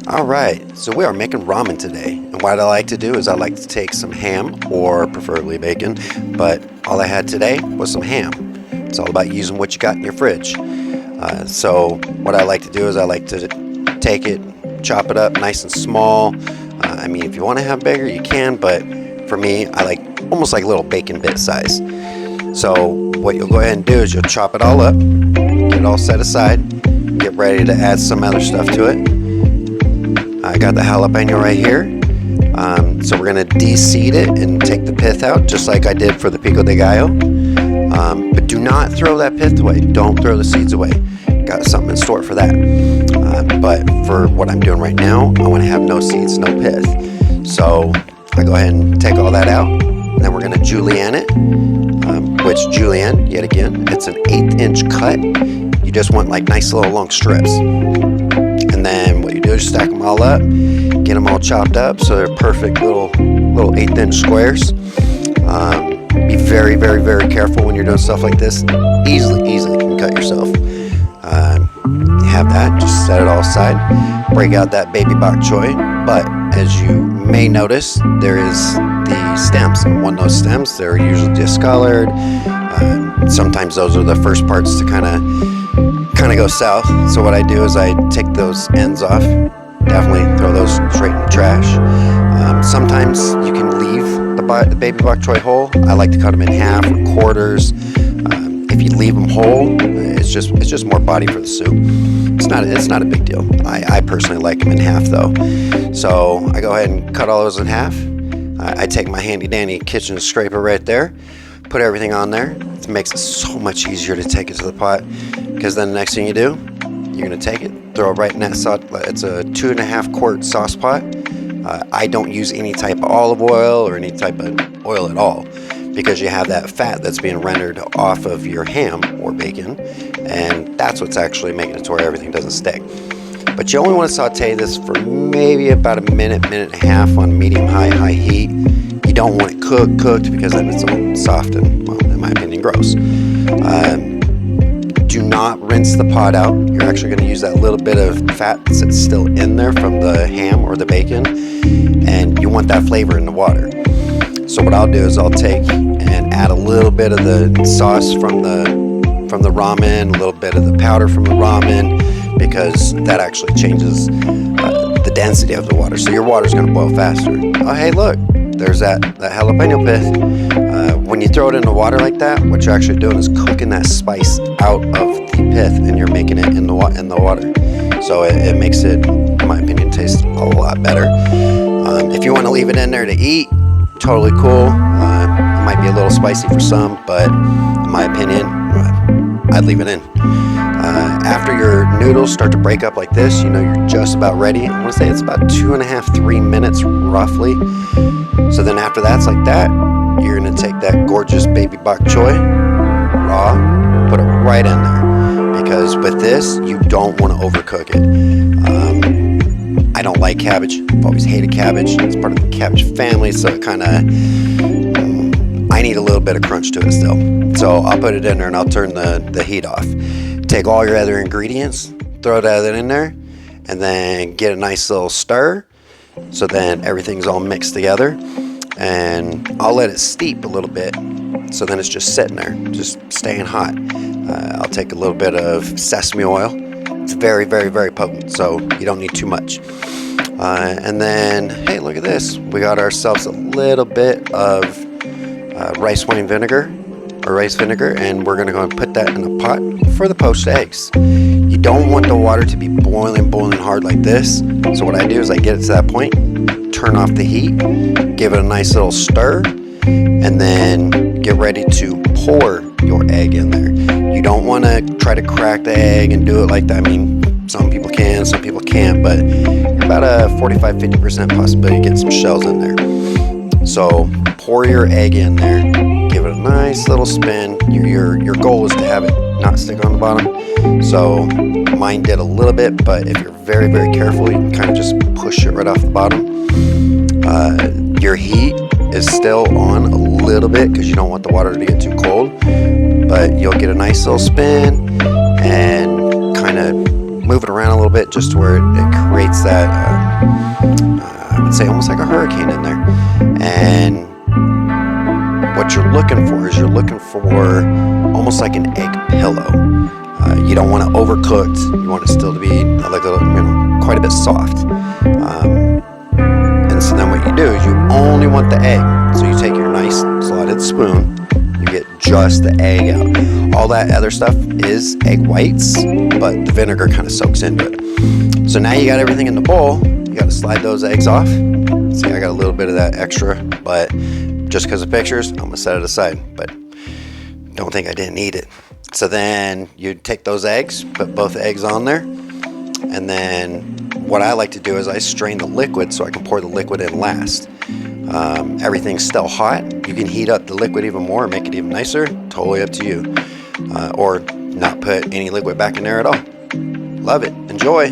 Alright, so we are making ramen today, and what I like to do is I like to take some ham, or preferably bacon, but all I had today was some ham. It's all about using what you got in your fridge. So what I like to do is I like to take it, chop it up nice and small. I mean, if you want to have bigger, you can, but for me, I like almost like little bacon bit size. So what you'll go ahead and do is you'll chop it all up, get it all set aside, get ready to add some other stuff to it. I got the jalapeno right here. So we're going to de-seed it and take the pith out, just like I did for the pico de gallo. But do not throw that pith away. Don't throw the seeds away. Got something in store for that. But for what I'm doing right now, I want to have no seeds, no pith. So I go ahead and take all that out. And then we're going to julienne it, which julienne, yet again, it's an 1/8 inch cut. You just want like nice little long strips. And then what you do is stack them all up, get them all chopped up so they're perfect little 1/8 inch squares. Be very, very, very careful when you're doing stuff like this. Easily can cut yourself. Have that, just set it all aside. Break out that baby bok choy. But as you may notice, there is the stems. And one of those stems, they're usually discolored. Sometimes those are the first parts to kind of go south. So what I do is I take those ends off. Definitely throw those straight in the trash. Sometimes you can leave the baby bok choy whole. I like to cut them in half or quarters. If you leave them whole, it's just more body for the soup. It's not a big deal. I personally like them in half though. So I go ahead and cut all those in half. I take my handy dandy kitchen scraper right there, put everything on there. It makes it so much easier to take it to the pot, because then the next thing you do, you're gonna take it, throw it right in that sauce. It's a 2.5 quart sauce pot. I don't use any type of olive oil or any type of oil at all, because you have that fat that's being rendered off of your ham or bacon, and that's what's actually making it to where everything doesn't stick. But you only want to saute this for maybe about a minute and a half on medium-high heat. You don't want it cooked, because then it's all soft and, well, in my opinion, gross. Do not rinse the pot out. You're actually going to use that little bit of fat that's still in there from the ham or the bacon, and you want that flavor in the water. So what I'll do is I'll take and add a little bit of the sauce from the ramen, a little bit of the powder from the ramen, because that actually changes the density of the water. So your water's going to boil faster. Oh, hey, look, there's that jalapeno pith. When you throw it in the water like that, what you're actually doing is cooking that spice out of the pith, and you're making it in the water. So it makes it, in my opinion, taste a lot better. If you want to leave it in there to eat, totally cool. It might be a little spicy for some, but in my opinion, I'd leave it in. After your noodles start to break up like this, you know you're just about ready. I want to say it's about 2.5-3 minutes roughly. So then after that's like that, you're going to take that gorgeous baby bok choy, raw, put it right in there. Because with this, you don't want to overcook it. I don't like cabbage. I've always hated cabbage. It's part of the cabbage family, so it kind of, I need a little bit of crunch to it still. So I'll put it in there and I'll turn the heat off. Take all your other ingredients, throw that in there, and then get a nice little stir. So then everything's all mixed together, and I'll let it steep a little bit. So then it's just sitting there, just staying hot. I'll take a little bit of sesame oil. It's very, very, very potent, so you don't need too much. And then, hey, look at this. We got ourselves a little bit of rice vinegar, and we're going to go and put that in a pot for the poached eggs. You don't want the water to be boiling hard like this. So what I do is I get it to that point, turn off the heat, give it a nice little stir, and then get ready to pour your egg in there. You don't want to try to crack the egg and do it like that. I mean, some people can, some people can't, but about a 45-50% possibility to get some shells in there. So pour your egg in there, give it a nice little spin. Your goal is to have it not stick on the bottom. So mine did a little bit, but if you're very, very careful, you can kind of just push it right off the bottom. Your heat is still on a little bit because you don't want the water to get too cold, but you'll get a nice little spin and kind of move it around a little bit just to where it creates that, I would say almost like a hurricane in there. And what you're looking for is almost like an egg pillow. You don't want it overcooked. You want it still to be like quite a bit soft. And so then what you do is you only want the egg. So you take your nice slotted spoon, you get just the egg out. All that other stuff is egg whites, but the vinegar kind of soaks into it. So now you got everything in the bowl. You got to slide those eggs off. See, I got a little bit of that extra, but just because of pictures, I'm gonna set it aside. But don't think I didn't need it. So then you take those eggs, put both eggs on there, and then what I like to do is I strain the liquid so I can pour the liquid in last. Everything's still hot. You can heat up the liquid even more and make it even nicer. Totally up to you. Or not put any liquid back in there at all. Love it. Enjoy.